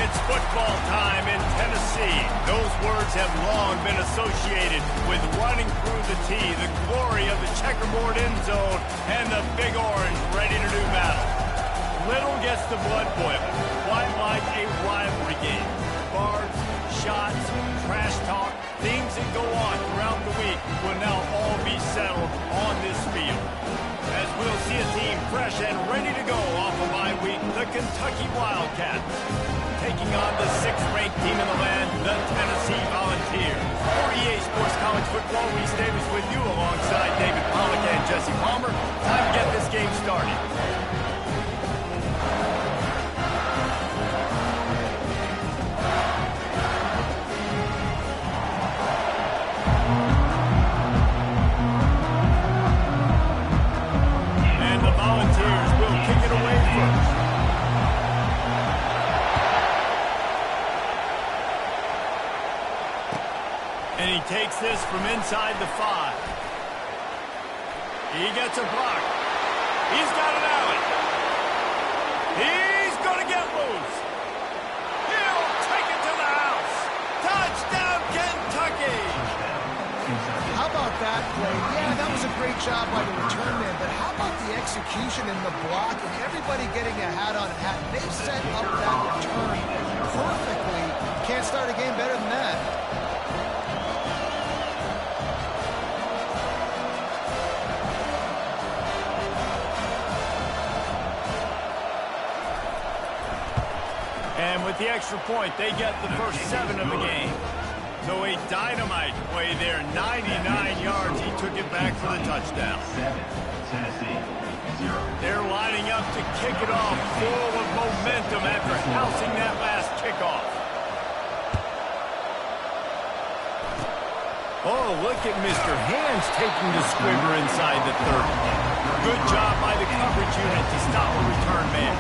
It's football time in Tennessee. Those words have long been associated with running through the tee, the glory of the checkerboard end zone, and the Big Orange ready to do battle. Little gets the blood boiling, quite like a rivalry game. Barbs, shots, trash talk, things that go on throughout the week will now all be settled on this field. As we'll see a team fresh and ready to go off a bye week, the Kentucky Wildcats, taking on the 6th-ranked team in the land, the Tennessee Volunteers. For EA Sports College Football, Reese Davis with you alongside David Pollack and Jesse Palmer. Time to get this game started. And he takes this from inside the 5. He gets a block. He's got an alley. He's going to get loose. He'll take it to the house. Touchdown, Kentucky. How about that play? Yeah, that was a great job by the return man, but how about the execution and the block and everybody getting a hat-on-hat? They set up that return perfectly. Can't start a game better than that. And with the extra point, they get the first 7 of the game. So a dynamite play there, 99 yards. He took it back for the touchdown. 7, Tennessee, 0. They're lining up to kick it off, full of momentum after housing that last kickoff. Oh, look at Mr. Hands taking the squibber inside the 30. Good job by the coverage unit to stop the return man.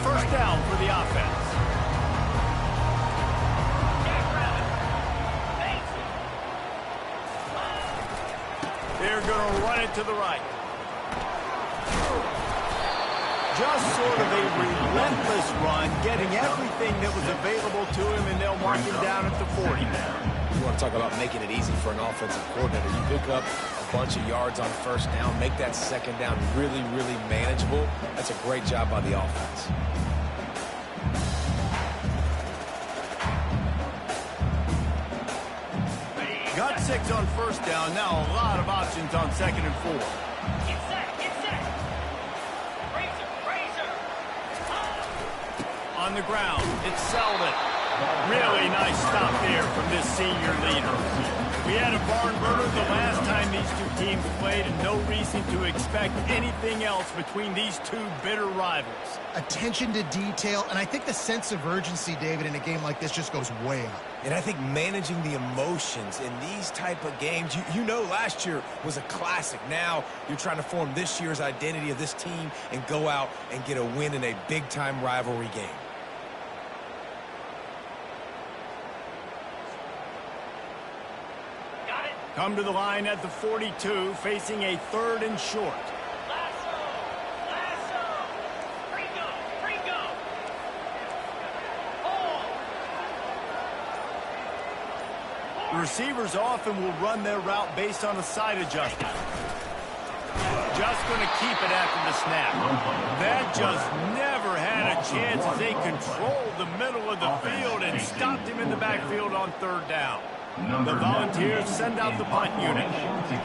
First down for the offense. They're going to run it to the right. Just sort of a relentless run, getting everything that was available to him, and they'll mark him down at the 40. You want to talk about making it easy for an offensive coordinator. You pick up a bunch of yards on first down, make that second down really, really manageable. That's a great job by the offense. Got 6 on first down. Now a lot of options on 2nd and 4. Get set, get set. Razor. On the ground, it's Selden. Really nice stop there from this senior leader. We had a barn burner the last time these two teams played, and no reason to expect anything else between these two bitter rivals. Attention to detail, and I think the sense of urgency, David, in a game like this just goes way up. And I think managing the emotions in these type of games, you know last year was a classic. Now you're trying to form this year's identity of this team and go out and get a win in a big-time rivalry game. Come to the line at the 42, facing a 3rd and short. Ringo. The receivers often will run their route based on a side adjustment. Just going to keep it after the snap. That just never had a chance as they controlled the middle of the field and stopped him in the backfield on 3rd down. The Volunteers send out the punt unit.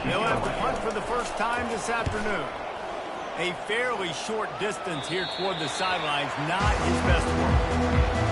They'll have to punt for the first time this afternoon. A fairly short distance here toward the sidelines, not his best work.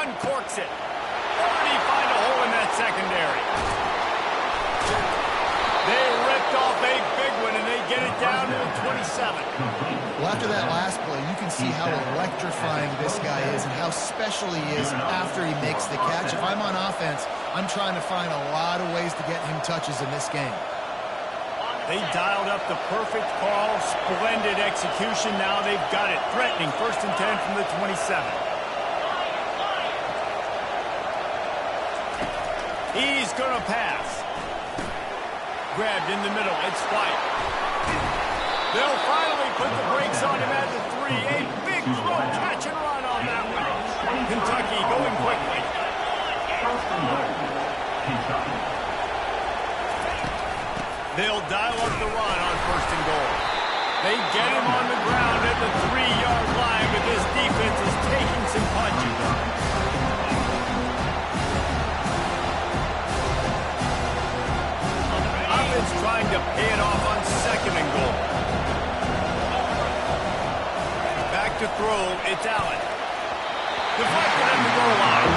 uncorks it. Or did he find a hole in that secondary? They ripped off a big one, and they get it down to the 27. Well, after that last play, you can see how electrifying this guy is and how special he is after he makes the catch. If I'm on offense, I'm trying to find a lot of ways to get him touches in this game. They dialed up the perfect call. Splendid execution. Now they've got it. Threatening 1st and 10 from the 27. He's going to pass. Grabbed in the middle. It's White. They'll finally put the brakes on him at the 3. A big throw, catch and run on that one. Kentucky going quickly. They'll dial up the run on 1st and goal. They get him on the ground at the 3-yard line, but this defense is taking some punches. Offense trying to pay it off on 2nd and goal. Back to throw, it's Allen. Deflected at the goal line.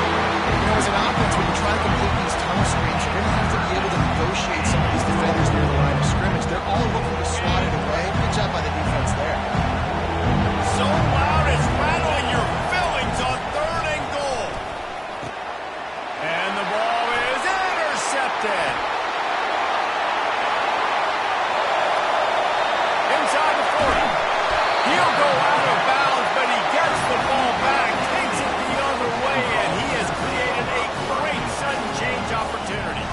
You know, as an offense, when you try to complete these tunnel screens, you're going to have to be able to negotiate some of these defenders near the line of scrimmage. They're all looking to swat it away. Good job by the defense there. So loud it's rattling your fillings on 3rd and goal. And the ball is intercepted. Inside the 40. He'll go out of bounds, but he gets the ball back, takes it the other way, and he has created a great sudden change opportunity.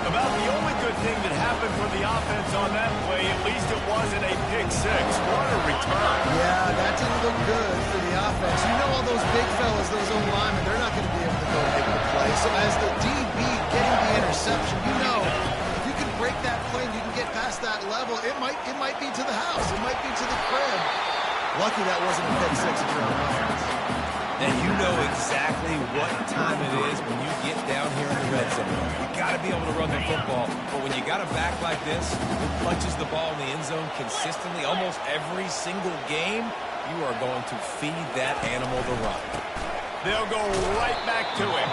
About the only good thing that happened for the offense on that play, at least it wasn't a pick 6. What a return. Yeah, that didn't look good for the offense. You know all those big fellas, those O-linemen, they're not going to be able to go make the play. So as the DB getting the interception, you know, if you can break that play and you can get past that level, it might be to the house. It might be to the crib. Lucky that wasn't a pick 6 if you're on offense. And you know exactly what time it is when you get down here in the red zone. You got to be able to run the football, but when you got a back like this who punches the ball in the end zone consistently almost every single game, you are going to feed that animal the run. They'll go right back to him.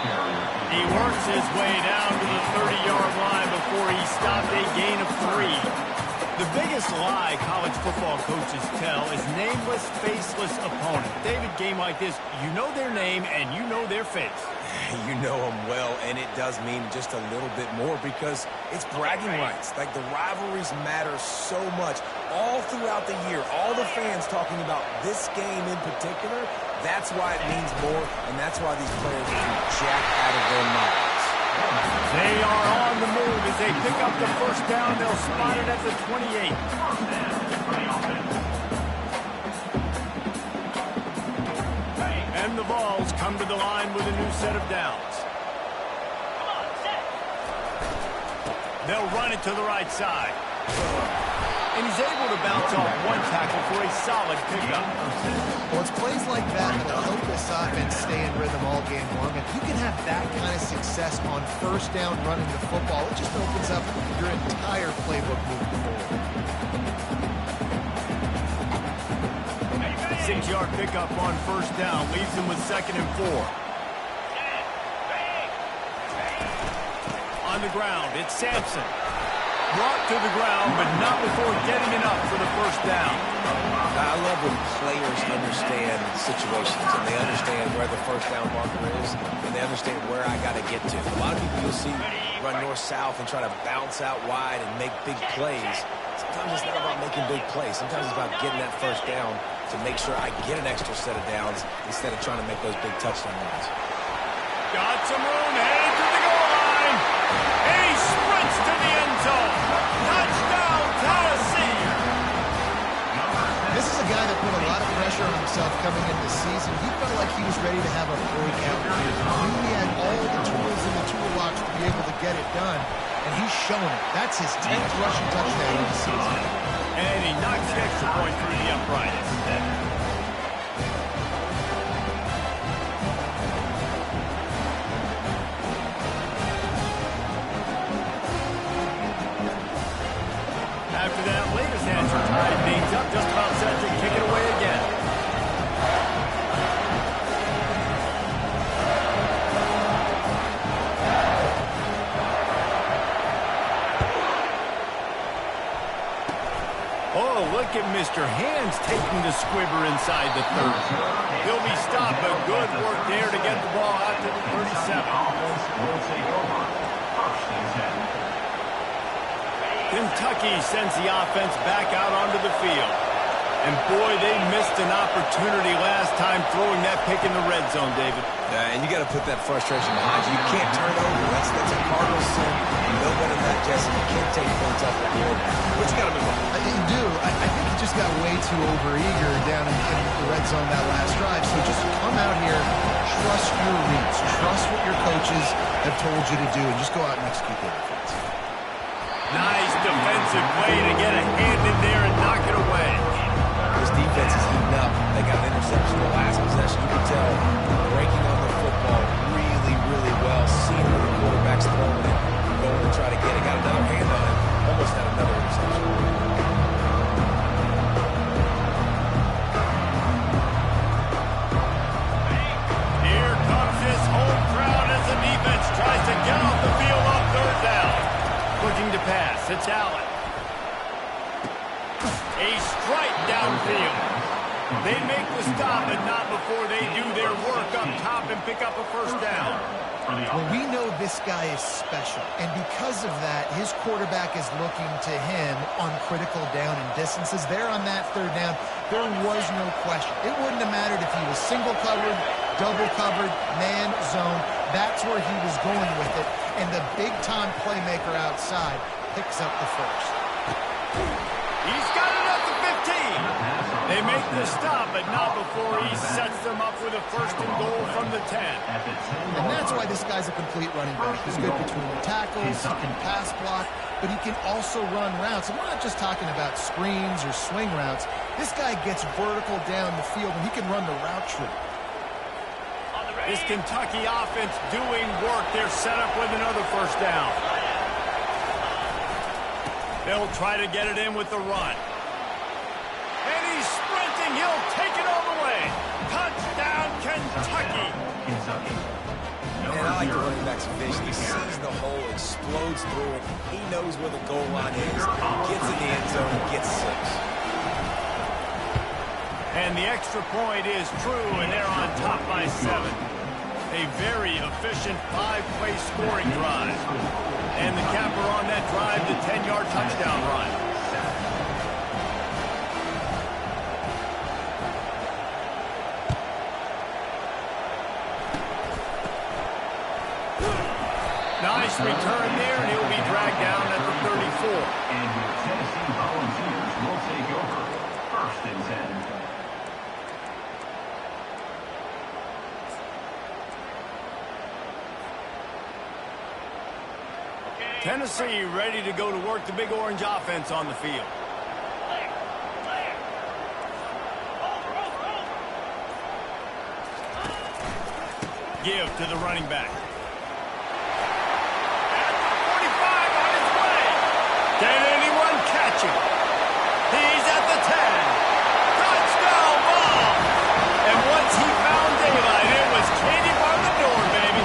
He works his way down to the 30-yard line before he stopped a gain of 3. The biggest lie college football coaches tell is nameless, faceless opponent. David, game like this, you know their name and you know their face. You know them well, and it does mean just a little bit more because it's bragging rights. Like, the rivalries matter so much all throughout the year. All the fans talking about this game in particular, that's why it means more, and that's why these players are jacked out of their minds. They are on the move as they pick up the 1st down. They'll spot it at the 28. And the Vols come to the line with a new set of downs. They'll run it to the right side. And he's able to bounce off one tackle for a solid pickup. Well, it's plays like that that'll help this offense stay in rhythm all game long. If you can have that kind of success on 1st down running the football, it just opens up your entire playbook moving forward. 6-yard pickup on 1st down leaves them with 2nd and 4. On the ground, it's Sampson. Brought to the ground, but not before getting enough for the 1st down. I love when players understand situations and they understand where the 1st down marker is and they understand where I got to get to. A lot of people you'll see run north-south and try to bounce out wide and make big plays. Sometimes it's not about making big plays. Sometimes it's about getting that 1st down to make sure I get an extra set of downs instead of trying to make those big touchdown runs. Got some room, headed to the goal line. And he sprints to the end zone. Touchdown, Tennessee. This is a guy that put a lot of pressure on himself coming into the season. He felt like he was ready to have a breakout year. He knew he had all the tools in the toolbox to be able to get it done, and he's shown it. That's his 10th rushing touchdown of the season. And he knocks the extra point through the uprights. After that, latest answer tied things up, just about set to kick it away again. look at Mr. Hands taking the squibber inside the 30. He'll be stopped, but good work there to get the ball out to the 37. Will take over. First and 10. Kentucky sends the offense back out onto the field. And boy, they missed an opportunity last time throwing that pick in the red zone, David. And you got to put that frustration behind you. You can't turn over. That's a cardinal sin. No better than that, Jesse. You can't take points off the board. But you got to move on. You do. I think he just got way too overeager down in the red zone that last drive. So just come out here, trust your reads, trust what your coaches have told you to do, and just go out and execute the offense. Nice defensive play to get a hand in there and knock it away. This defense is heating up. They got an interception the last possession. You can tell breaking on the football really, really well. Seeing where the quarterback's throwing it, going to try to get it. Got another hand on it. Almost had another interception. Here comes his home crowd as the defense tries to get off the field on third down. Looking to pass. It's Allen. A strike downfield. They make the stop, but not before they do their work up top and pick up a first down. Well, we know this guy is special, and because of that, his quarterback is looking to him on critical down and distances. There on that third down, there was no question. It wouldn't have mattered if he was single covered, double covered, man, zone. That's where he was going with it, and the big-time playmaker outside picks up the first. He's got it at the 15. They make the stop, but not before he sets them up with a first and goal from the 10. And that's why this guy's a complete running back. He's good between the tackles, he can pass block, but he can also run routes. And we're not just talking about screens or swing routes. This guy gets vertical down the field, and he can run the route tree. This Kentucky offense doing work. They're set up with another first down. They'll try to get it in with the run. And he's sprinting. He'll take it all the way. Touchdown, Kentucky. Man, I like the running back's vision. He sees the hole, explodes through it. He knows where the goal line is. Gets in the end zone and gets 6. And the extra point is true, and they're on top by 7. A very efficient 5-play scoring drive. And the capper on that drive, the 10-yard touchdown run. Nice return there, and he'll be dragged down at the 34. And your Tennessee Volunteers will take over. First and 10. Tennessee ready to go to work the Big Orange offense on the field. Give to the running back. At the 45 on his way. Can anyone catch him? He's at the 10. Touchdown ball. And once he found daylight, it was Katie bar the door, baby.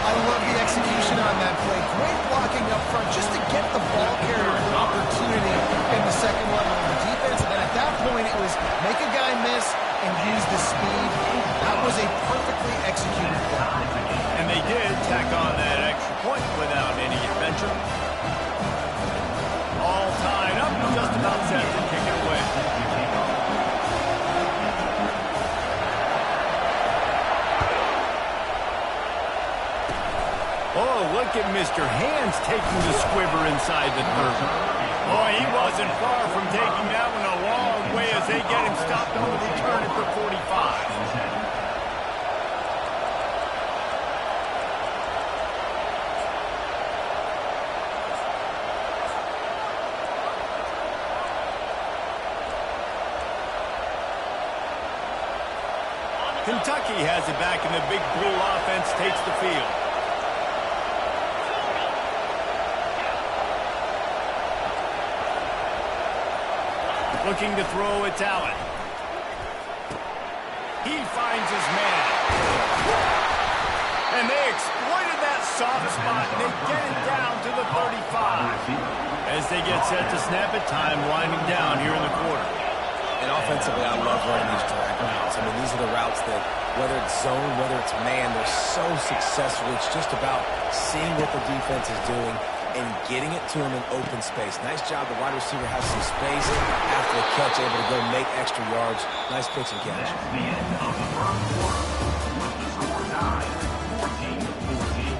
I love the execution on that play. Great blocking up front just to get the ball carrier an opportunity in the second level of the defense. And at that point, it was make a guy miss and use the speed. That was a perfectly executed play. And they did tack on that extra point without any adventure. All tied up, just about set to kick it away. Oh, look at Mr. Hands taking the squibber inside the 30. Boy, he wasn't far from taking that one a long way as they get him stopped on the return at the 45. Kentucky has it back, and the Big Blue offense takes the field. Looking to throw, it's Allen. He finds his man. And they exploited that soft spot, and they get it down to the 35. As they get set to snap it, time winding down here in the quarter. And offensively, I love running these drag routes. I mean, these are the routes that, whether it's zone, whether it's man, they're so successful. It's just about seeing what the defense is doing and getting it to them in open space. Nice job. The wide receiver has some space after the catch, able to go make extra yards. Nice pitch and catch. That's the end of the first quarter. With the score tied, 14-14.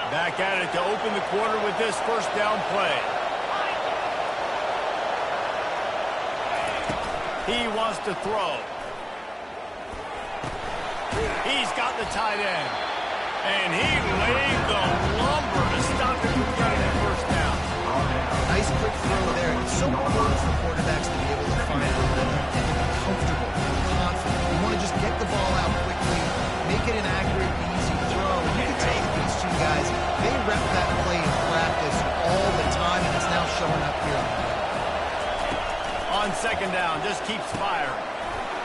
Back at it to open the quarter with this first down play. He wants to throw. He's got the tight end. And he laid the lumber to stop him from getting the first down. Nice quick throw there. It's so important for quarterbacks to be able to find the rhythm and be comfortable, confident. You want to just get the ball out quickly, make it an accurate, easy throw. You can tell that these two guys, they rep that play in practice all the time, and it's now showing up here. On second down, just keeps firing.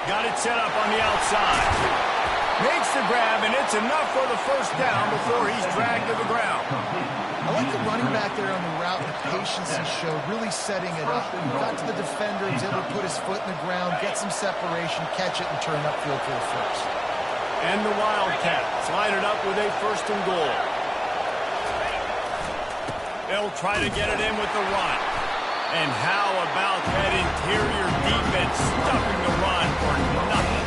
Got it set up on the outside. Makes the grab, and it's enough for the first down before he's dragged to the ground. I like the running back there on the route and the patience he showed, really setting it up. He got to the defender, he was able to put his foot in the ground, get some separation, catch it, and turn upfield for the first. And the Wildcats line it up with a first and goal. They'll try to get it in with the run. And how about that interior defense stuffing the run for nothing?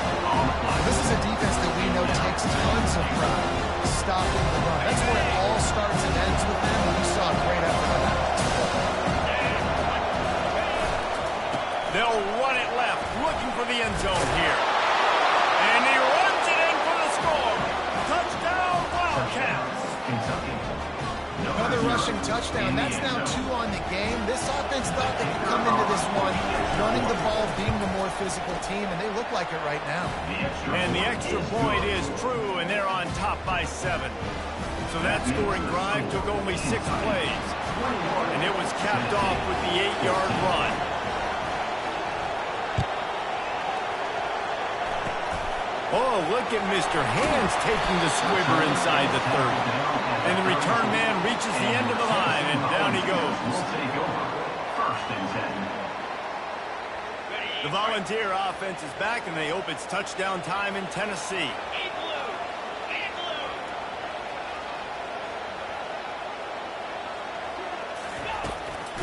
This is a defense that we know takes tons of pride stopping the run. That's where it all starts and ends with them, and we saw a great effort on that. They'll run it left, looking for the end zone here. And he runs it in for the score. Touchdown, Wildcats. Another rushing touchdown. That's now 2 on the game. This offense thought they could come into this one running the ball, being the more physical team, and they look like it right now. And the extra point is true, and they're on top by 7. So that scoring drive took only 6 plays. And it was capped off with the 8-yard run. Oh, look at Mr. Hands taking the squibber inside the 30. And the return man reaches the end of the line, and down he goes. First and 10. The Volunteer offense is back, and they hope it's touchdown time in Tennessee.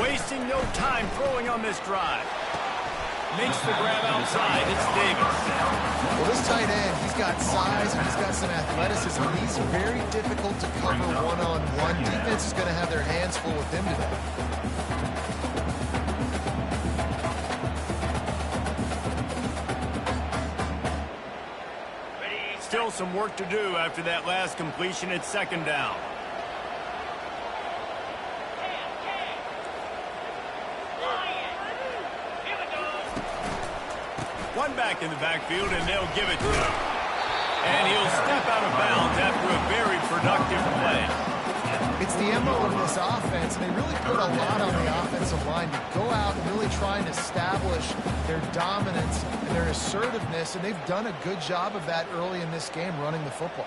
Wasting no time throwing on this drive. Makes the grab outside. It's Davis. Well, this tight end, he's got size and he's got some athleticism. He's very difficult to cover one-on-one. Defense is going to have their hands full with him today. Still some work to do after that last completion at second down. One back in the backfield, and they'll give it to him. And he'll step out of bounds after a very productive play. It's the MO of this offense, and they really put a lot on the offensive line to go out and really try and establish their dominance and their assertiveness, and they've done a good job of that early in this game running the football.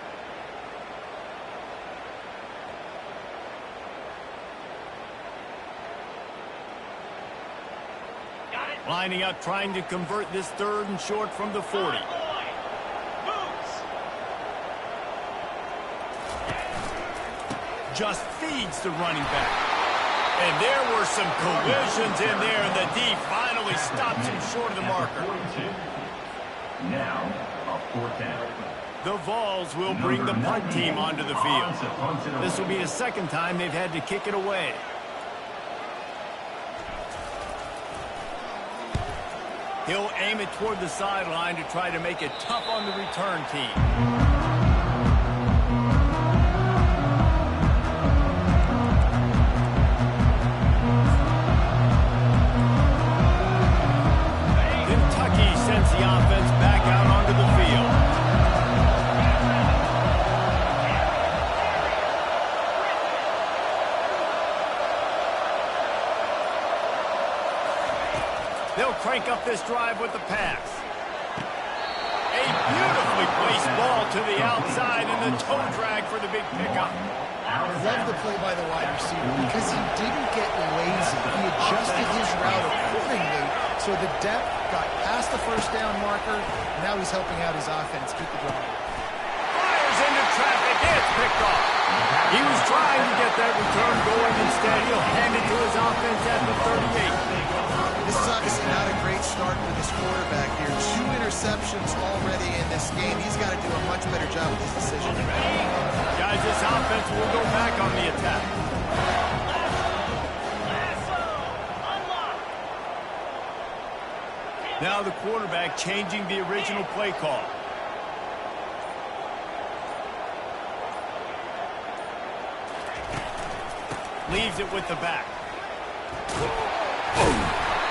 Lining up, trying to convert this third and short from the 40. Just feeds the running back. And there were some collisions in there, and the D finally stops him short of the marker. Now, a fourth down. The Vols will bring the punt team onto the field. This will be the second time they've had to kick it away. He'll aim it toward the sideline to try to make it tough on the return team. Kentucky sends the offense back out onto the field. They'll crank up this drive with the pass. A beautifully placed ball to the outside and the toe drag for the big pickup. I love the play by the wide receiver because he didn't get lazy. He adjusted his route accordingly so the depth got past the first down marker. Now he's helping out his offense keep the drive. Fires into traffic. It's picked off. He was trying to get that return going. Instead, he'll hand it to his offense at the 38. This is obviously not a great start for this quarterback here. 2 interceptions already in this game. He's got to do a much better job with his decision. Guys, this offense will go back on the attack. Now the quarterback changing the original play call. Leaves it with the back.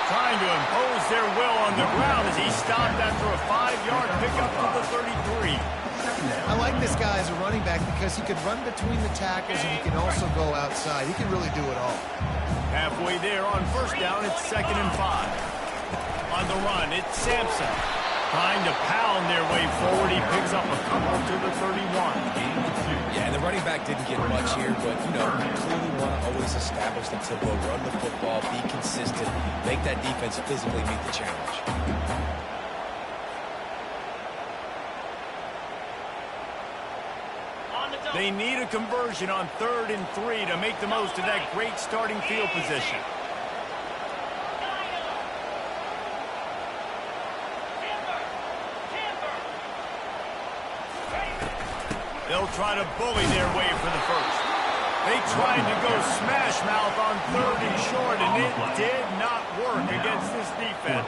Trying to impose their will on the ground as he stopped after a 5-yard pickup to the 33. I like this guy as a running back because he can run between the tackles and he can also go outside. He can really do it all. Halfway there on first down, it's 2nd and 5. On the run, it's Sampson. Trying to pound their way forward. He picks up a couple to the 31. Yeah, and the running back didn't get much here, but, you know, you clearly want to always establish the tempo, run the football, be consistent, make that defense physically meet the challenge. They need a conversion on 3rd and 3 to make the most of that great starting field position. They'll try to bully their way for the first. They tried to go smash mouth on 3rd and short, and it did not work against this defense.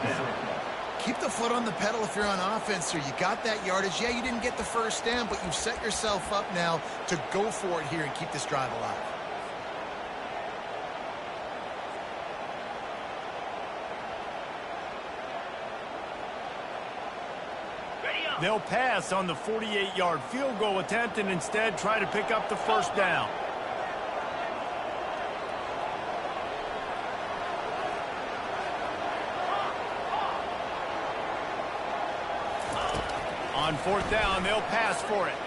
Keep the foot on the pedal if you're on offense here. You got that yardage. Yeah, you didn't get the first down, but you've set yourself up now to go for it here and keep this drive alive. They'll pass on the 48-yard field goal attempt and instead try to pick up the first down. On 4th down, they'll pass for it.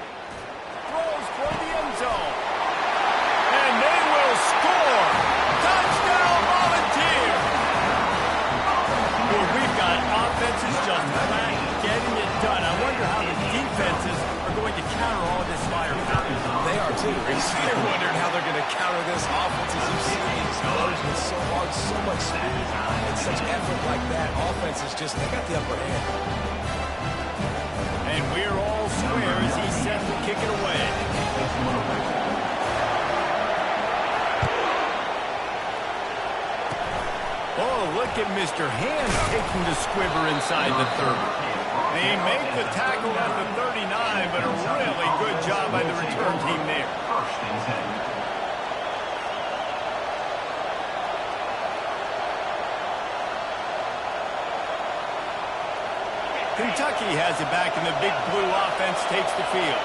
Throws for the end zone. And they will score. Touchdown, Volunteer. Well, we've got offenses just flat getting it done. I wonder how the defenses are going to counter all this firepower. They are too, Reese. They're wondering how they're going to counter this offense. As you see the explosion, it's so hard, so much speed, and such effort like that. Offense is just, they got the upper hand. And we're all square as he's set to kick it away. Oh, look at Mr. Hand taking the squibber inside the 30. They make the tackle at the 39, but a really good job by the return team there. Kentucky has it back, and the big blue offense takes the field.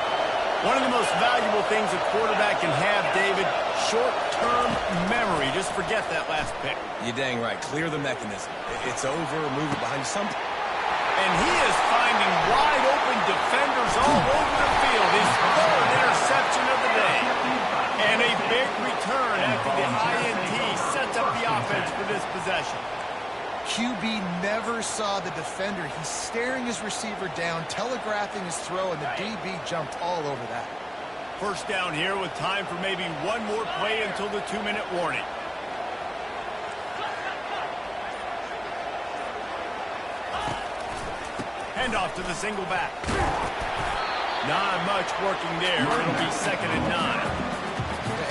One of the most valuable things a quarterback can have, David, short-term memory. Just forget that last pick. You're dang right. Clear the mechanism. It's over. Move it behind you. And he is finding wide-open defenders all over the field. His 3rd interception of the day. And a big return after the INT sets up the offense for this possession. QB never saw the defender. He's staring his receiver down, telegraphing his throw, and the DB jumped all over that. First down here with time for maybe one more play until the 2-minute warning. Handoff to the single back. Not much working there. It'll be 2nd and 9.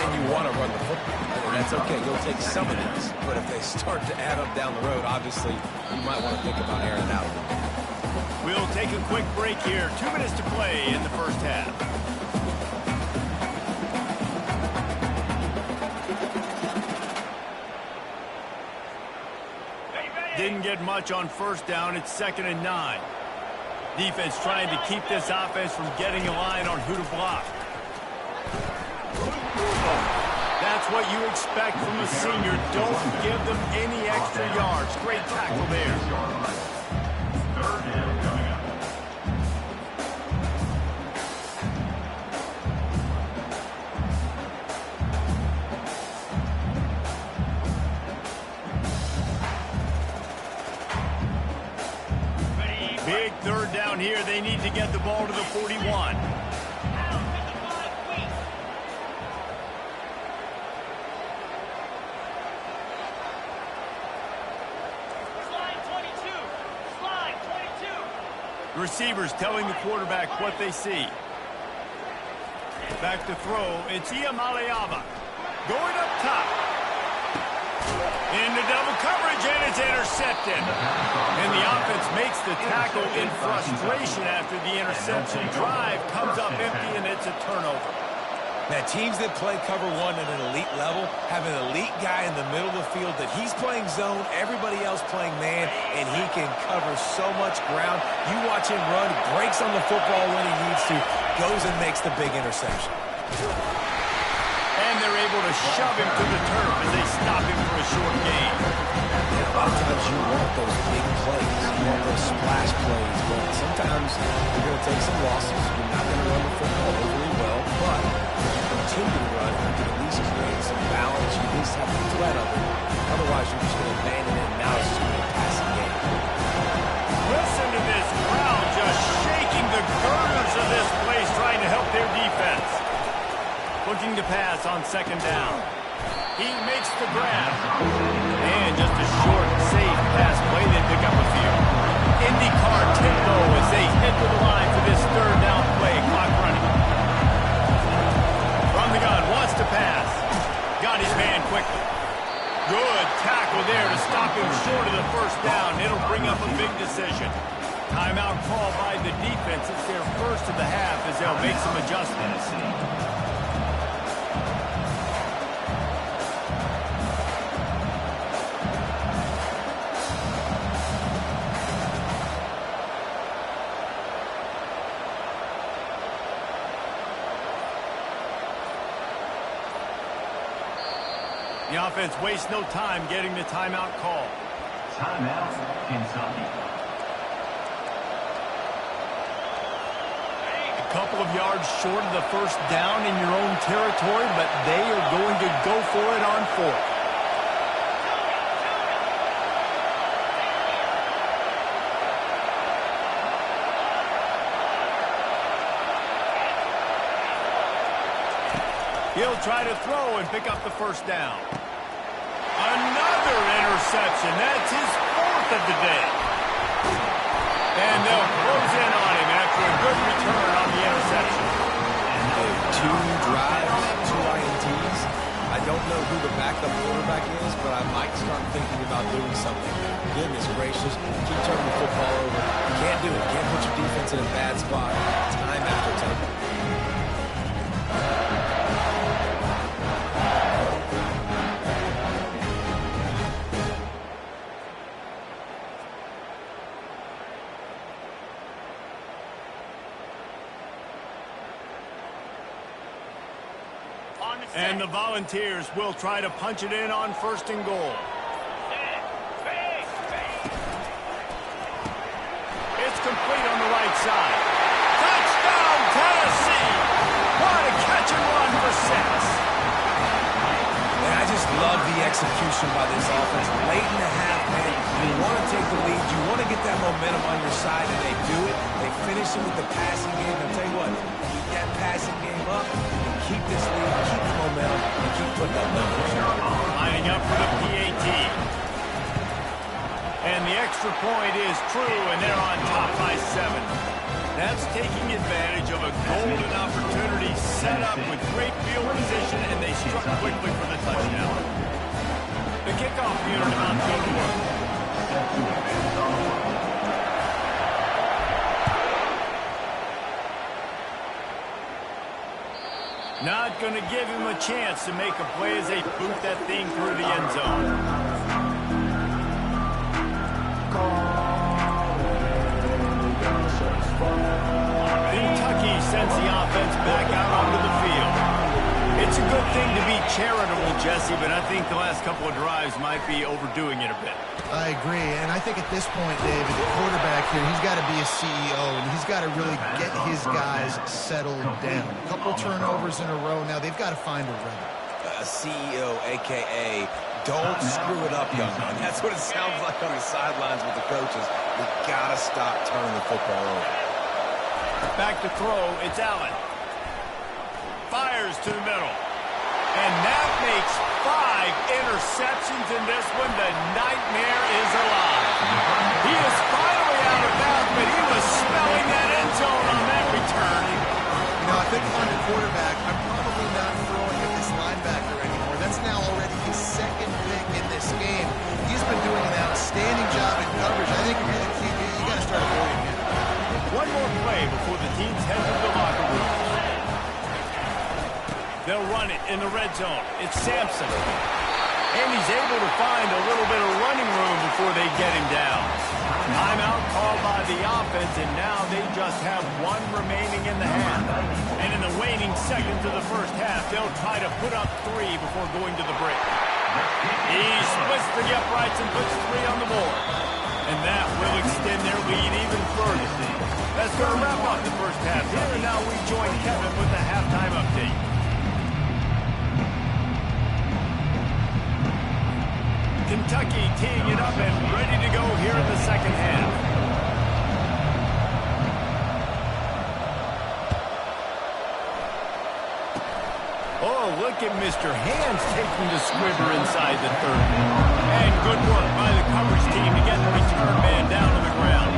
And you want to run the football. I mean, that's okay. You'll take some of these. But if they start to add up down the road, obviously, you might want to think about airing it out. We'll take a quick break here. 2 minutes to play in the first half. Didn't get much on first down. It's 2nd and 9. Defense trying to keep this offense from getting a line on who to block. That's That's what you expect from a senior. Don't give them any extra yards. Great tackle there. Third down coming up. Big third down here. They need to get the ball to the 41. Receivers telling the quarterback what they see. Back to throw. It's Ncaa. Going up top. Into double coverage, and it's intercepted. And the offense makes the tackle in frustration after the interception. Drive comes up empty, and it's a turnover. Now, teams that play cover one at an elite level have an elite guy in the middle of the field that he's playing zone, everybody else playing man, and he can cover so much ground. You watch him run, breaks on the football when he needs to, goes and makes the big interception. And they're able to shove him to the turf as they stop him for a short gain. And a lot of times you want those big plays, you want those splash plays, but sometimes you're going to take some losses. You're not going to run the football overly well, but continue to run, you can at least create some balance. You at least have the threat of it. Otherwise, you're just going to abandon it, and now it's just going to be a passing game. Listen to this crowd just shaking the girders of this place, trying to help their defense. Looking to pass on second down. He makes the grab. And just a short, safe pass play. They pick up a few. IndyCar tempo as they head to the line for this third down play. Clock running. From the gun, wants to pass. Got his man quickly. Good tackle there to stop him short of the first down. It'll bring up a big decision. Timeout call by the defense. It's their first of the half as they'll make some adjustments. The offense wastes no time getting the timeout call. Timeout, Kentucky. A couple of yards short of the first down in your own territory, but they are going to go for it on fourth. He'll try to throw and pick up the first down. Another interception. That's his fourth of the day. And they'll close in on him after a good return on the interception. Two drives, two INTs. I don't know who the backup quarterback is, but I might start thinking about doing something. Goodness gracious, keep turning the football over. Can't do it. Can't put your defense in a bad spot time after time. And the Volunteers will try to punch it in on first and goal. It's complete on the right side. Touchdown, Tennessee! What a catch and run for 6. And I just love the execution by this offense. Late in the half, man, you want to take the lead. You want to get that momentum on your side, and they do it. They finish it with the passing game. I'll tell you what, keep that passing game up, and keep this lead, keep the momentum, and keep putting up numbers. Lining up for the PAT. And the extra point is true, and they're on top by 7. That's taking advantage of a golden opportunity set up with great field position, and they struck quickly for the touchdown. The kickoff unit about to go to work. Not going to give him a chance to make a play as they boot that thing through the end zone. Kentucky sends the offense back out onto the field. It's a good thing to be charitable, Jesse, but I think the last couple of drives might be overdoing it a bit. I agree, and I think at this point, David, the quarterback here, he's got to be a CEO, and he's got to really get his guys settled down. A couple turnovers in a row now. They've got to find a rhythm. A CEO, a.k.a. don't screw it up, young man. That's what it sounds like on the sidelines with the coaches. You got to stop turning the football over. Back to throw, it's Allen. Fires to the middle. And that makes 5 interceptions in this one. The nightmare is alive. He is finally out of bounds, but he was smelling that end zone on that return. You know, I think if I'm the quarterback, I'm probably not throwing at this linebacker anymore. That's now already his second pick in this game. He's been doing an outstanding job in coverage. I think if you're the QB, you got to start avoiding him. One more play before the teams head to the locker room. They'll run it in the red zone. It's Sampson. And he's able to find a little bit of running room before they get him down. Timeout called by the offense, and now they just have 1 remaining in the half. And in the waning seconds of the first half, they'll try to put up 3 before going to the break. He splits the uprights and puts 3 on the board. And that will extend their lead even further. That's going to wrap up the first half here, and now we join Kevin with the halftime update. Kentucky teeing it up and ready to go here in the second half. Oh, look at Mr. Hands taking the squibber inside the 30. And good work by the coverage team to get the return man down to the ground.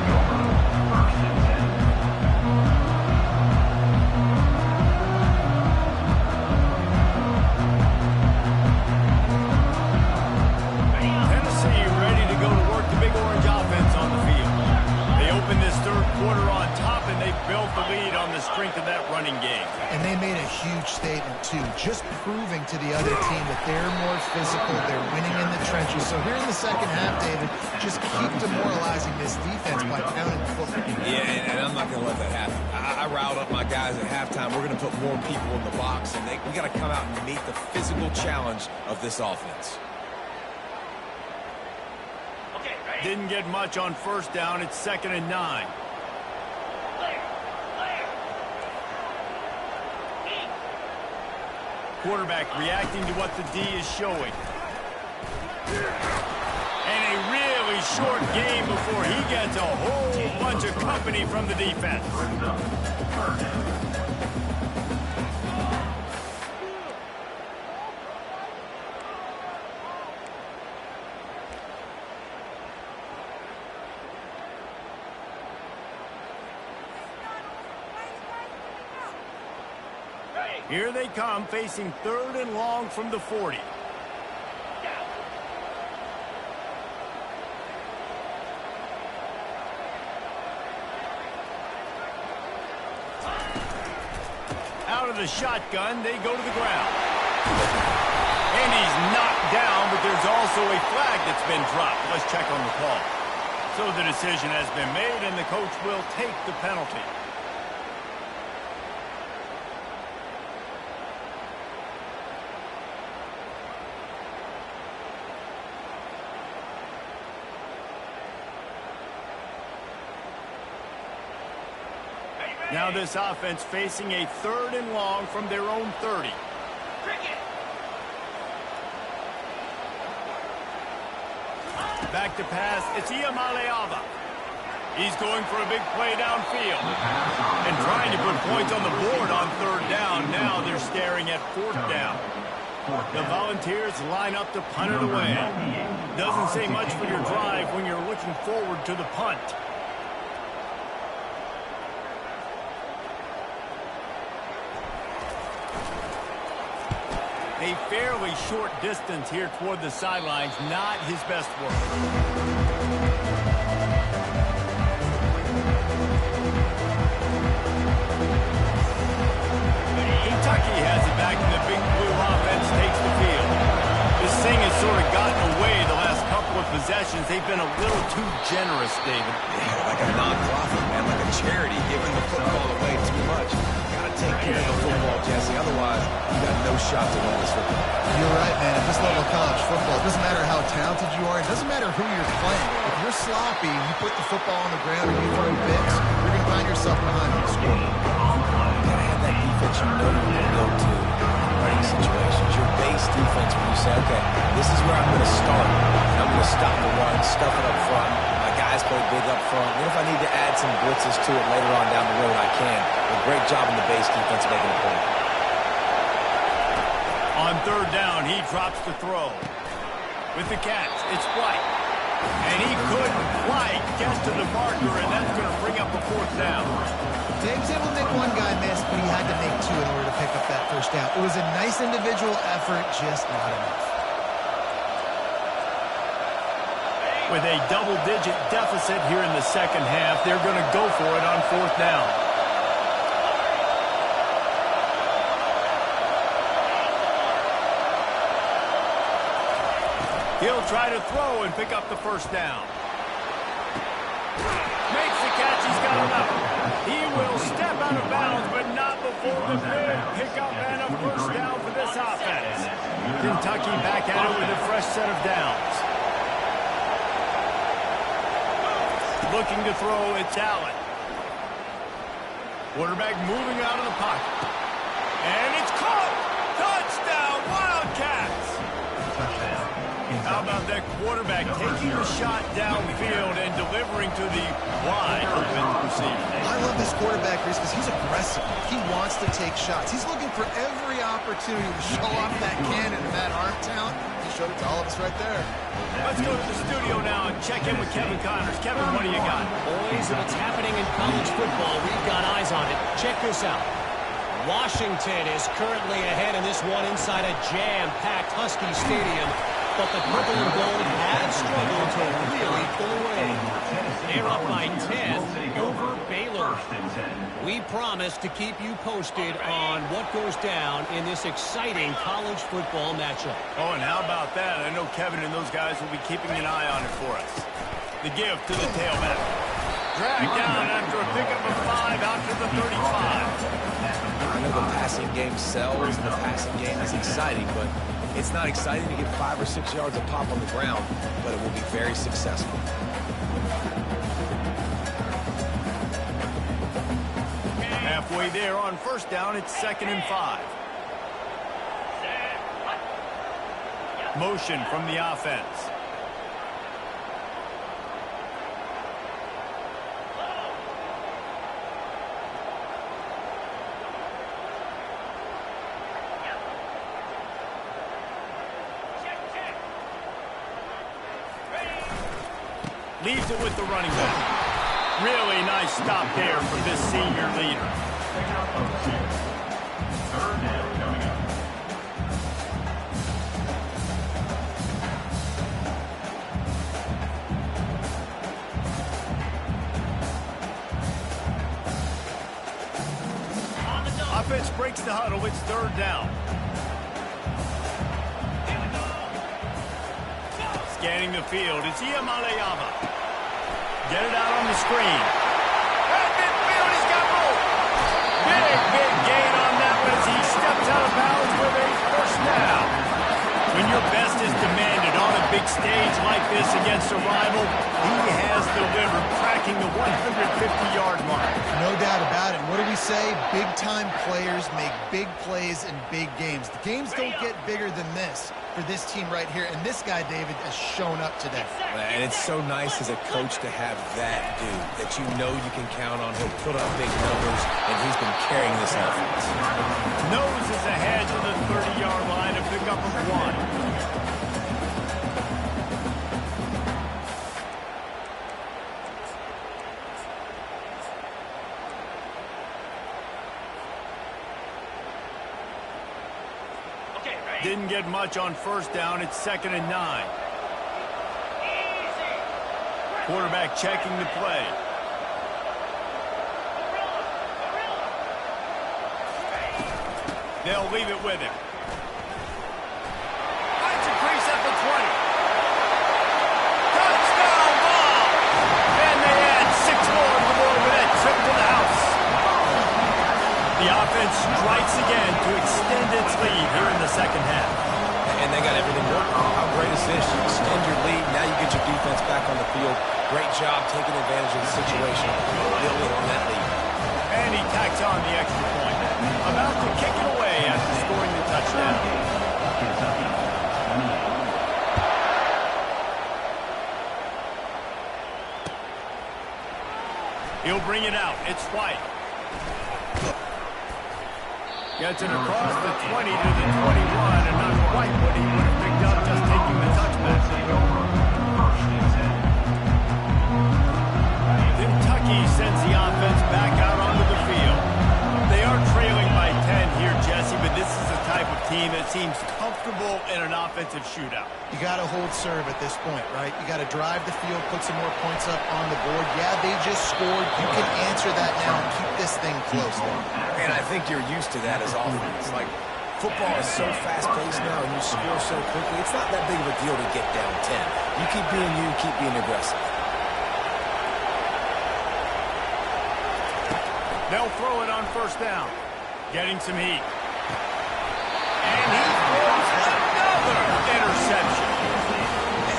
Strength of that running game. And they made a huge statement, too, just proving to the other team that they're more physical, they're winning in the trenches. So here in the second half, David, just keep demoralizing this defense by pounding the football. Yeah, and I'm not going to let that happen. I riled up my guys at halftime. We're going to put more people in the box, and we got to come out and meet the physical challenge of this offense. Didn't get much on first down. It's 2nd and 9. Quarterback reacting to what the D is showing. And a really short game before he gets a whole bunch of company from the defense. Here they come, facing 3rd and long from the 40. Out of the shotgun, they go to the ground. And he's knocked down, but there's also a flag that's been dropped. Let's check on the call. So the decision has been made, and the coach will take the penalty. Now this offense facing a 3rd and long from their own 30. Back to pass. It's Ncaa. He's going for a big play downfield. And trying to put points on the board on 3rd down. Now they're staring at 4th down. The Volunteers line up to punt it away. Doesn't say much for your drive when you're looking forward to the punt. A fairly short distance here toward the sidelines, not his best work. Kentucky has it back, and the Big Blue offense takes the field. This thing has sort of gotten away the last couple of possessions. They've been a little too generous, David. Yeah, like a non-profit, man, like a charity, giving the football away too much. Got to take care of the football, Jesse. Otherwise, you got no shot to win this football. You're right, man. At this level of college football, it doesn't matter how talented you are. It doesn't matter who you're playing. If you're sloppy, you put the football on the ground and you throw picks, you're going to find yourself behind on the score. You gotta have that defense you know you're going to go to in running situations. Your base defense when you say, okay, this is where I'm going to start. And I'm going to stop the run, stuff it up front. My guys play big up front. Then if I need to add some blitzes to it later on down the road, I can. A great job in the base defense making a play. On third down, he drops the throw. With the catch, it's White. And he couldn't quite get to the marker, and that's going to bring up a fourth down. He was able to make one guy miss, but he had to make two in order to pick up that first down. It was a nice individual effort, just not enough. With a double-digit deficit here in the second half, they're going to go for it on fourth down. He'll try to throw and pick up the first down. Makes the catch. He's got him out. He will step out of bounds, but not before the big pickup and a first down for this offense. Kentucky back at it with a fresh set of downs. Looking to throw, it's Allen. Quarterback moving out of the pocket. And it's caught! Touchdown, Wildcats! How about that quarterback taking the shot downfield and delivering to the wide open receiver? I love this quarterback, Reese, because he's aggressive. He wants to take shots. He's looking for every opportunity to show off that cannon and that arm talent. He showed it to all of us right there. Let's go to the studio now and check in with Kevin Connors. Kevin, what do you got? Boys, if it's happening in college football, we've got eyes on it. Check this out. Washington is currently ahead in this one inside a jam-packed Husky Stadium, but the purple and gold have struggled to really pull away. They're up by 10 over Baylor. We promise to keep you posted on what goes down in this exciting college football matchup. Oh, and how about that? I know Kevin and those guys will be keeping an eye on it for us. The give to the tailback. Dragged down after a pickup of 5 out to the 35. I know the passing game sells, the passing game is exciting, but it's not exciting to get 5 or 6 yards of pop on the ground, but it will be very successful. Halfway there on first down, it's 2nd and 5. Motion from the offense. Leaves it with the running back. Really nice stop there from this senior leader. Third down coming up. Offense breaks the huddle. It's 3rd down. Scanning the field. It's Ncaa. Get it out on the screen. At midfield, he's got room. Big gain on that one as he steps out of bounds with a first down. When your best is demanded on a big stage like this against a rival, he has delivered, cracking the 150-yard mark. No doubt about it. What do we say? Big-time players make big plays in big games. The games don't get bigger than this for this team right here, and this guy, David, has shown up today. And it's so nice as a coach to have that dude that you know you can count on. He'll put up big numbers, and he's been carrying this offense. Nose is ahead to the 30-yard line to pick up a 1. Didn't get much on first down. It's 2nd and 9. Quarterback checking the play. They'll leave it with him. Finds a crease at the 20. Touchdown ball! And they add 6 more to the board with that trip to the house. The offense strikes again to extend its lead here in field. Great job taking advantage of the situation, building on that lead. And he tacks on the extra point. About to kick it away after scoring the touchdown. He'll bring it out. It's White. Gets it across the 20 to the 21, and not quite what he would have picked up just taking the touchback. Kentucky sends the offense back out onto the field. They are trailing by 10 here, Jesse, but this is the type of team that seems comfortable in an offensive shootout. You got to hold serve at this point, right? You got to drive the field, put some more points up on the board. Yeah, they just scored. You can answer that now and keep this thing close. And I think you're used to that as offense. Like, football is so fast-paced now and you score so quickly, it's not that big of a deal to get down 10. You keep being you, keep being aggressive. They'll throw it on first down. Getting some heat. And he throws another interception.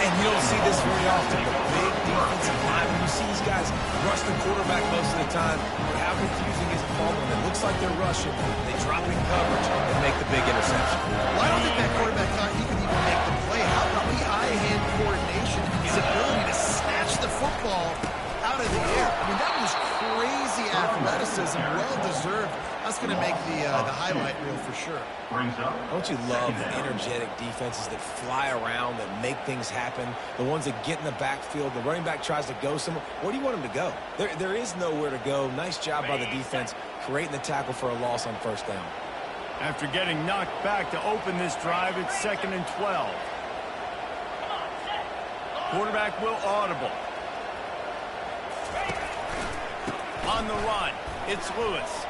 And you don't see this very often. The big defensive line, when you see these guys rush the quarterback most of the time, but how confusing is it for them? It looks like they're rushing. They drop in coverage and make the big interception. Well, I don't think that quarterback thought he could even make the play. How about the eye-hand coordination and his ability to snatch the football out of the air? I mean, that was crazy athleticism, well-deserved. That's going to make the highlight reel for sure. Don't you love energetic defenses that fly around, that make things happen? The ones that get in the backfield, the running back tries to go somewhere. Where do you want him to go? There is nowhere to go. Nice job by the defense creating the tackle for a loss on first down. After getting knocked back to open this drive, it's 2nd and 12. Quarterback will audible. On the run, it's Lewis.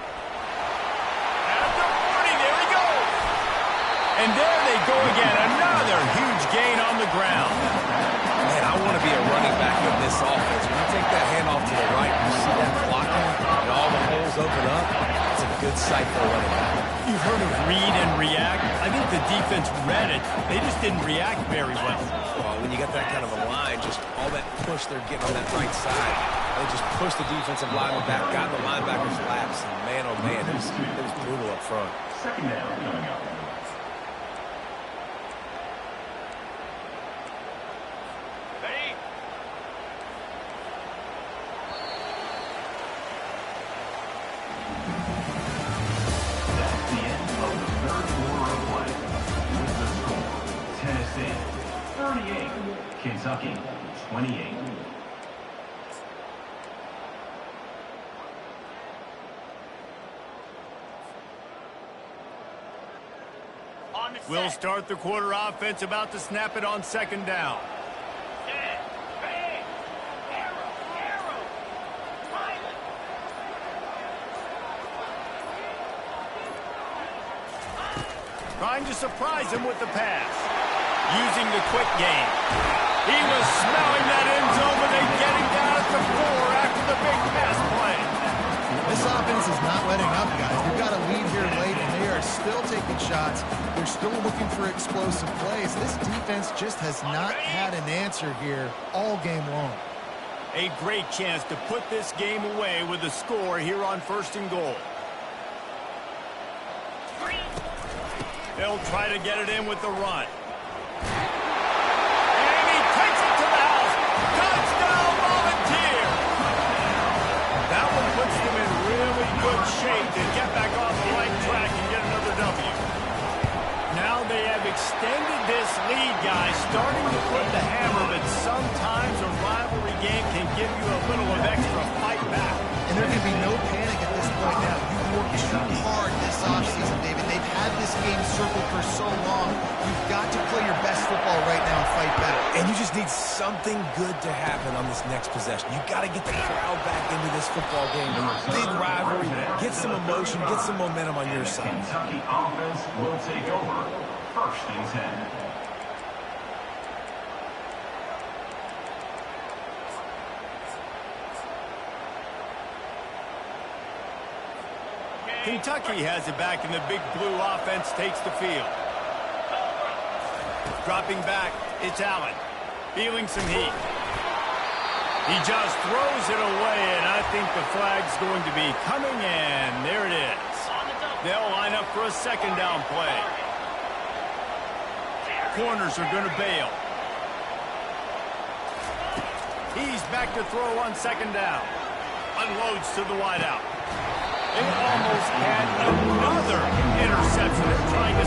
At the 40, there he goes. And there they go again, another huge gain on the ground. Man, I want to be a running back in this offense. When you take that handoff to the right, you see that blocking, and all the holes open up. It's a good sight for a running back. You've heard of read and react. I think the defense read it. They just didn't react very well. Well, when you got that kind of a line, just all that push they're getting on that right side, they just push the defensive lineman back, got in the linebacker's laps, and man, oh man, it was brutal up front. Second down coming up. That's the end of the third quarter of play. With the score, Tennessee 38, Kentucky 28. We'll start the quarter offense, about to snap it on 2nd down. Trying to surprise him with the pass. Using the quick game. He was smelling that end zone, but they get him down at the 4 after the big pass play. This offense is not letting up, guys. They've got a lead here late, and they are still taking shots. They're still looking for explosive plays. This defense just has not had an answer here all game long. A great chance to put this game away with a score here on 1st and goal. They'll try to get it in with the run. And he takes it to the house. Touchdown, Volunteer! That one puts them in really good shape to get back on the right track and get another W. Now they have extended this lead, guys, starting to put the hammer, but sometimes a rivalry game can give you a little of extra fight back. And there can be no panic at this point now. You've worked too hard this offseason, David. They've had this game circled for so long. You've got to play your best football right now and fight back. And you just need something good to happen on this next possession. You've got to get the crowd back into this football game. Big rivalry. Get some emotion. Get some momentum on your side. Kentucky offense will take over 1st and 10. Kentucky has it back, and the big blue offense takes the field. Dropping back, it's Allen. Feeling some heat. He just throws it away, and I think the flag's going to be coming in. There it is. They'll line up for a second down play. Corners are going to bail. He's back to throw on second down. Unloads to the wideout. They almost had another interception. They're trying to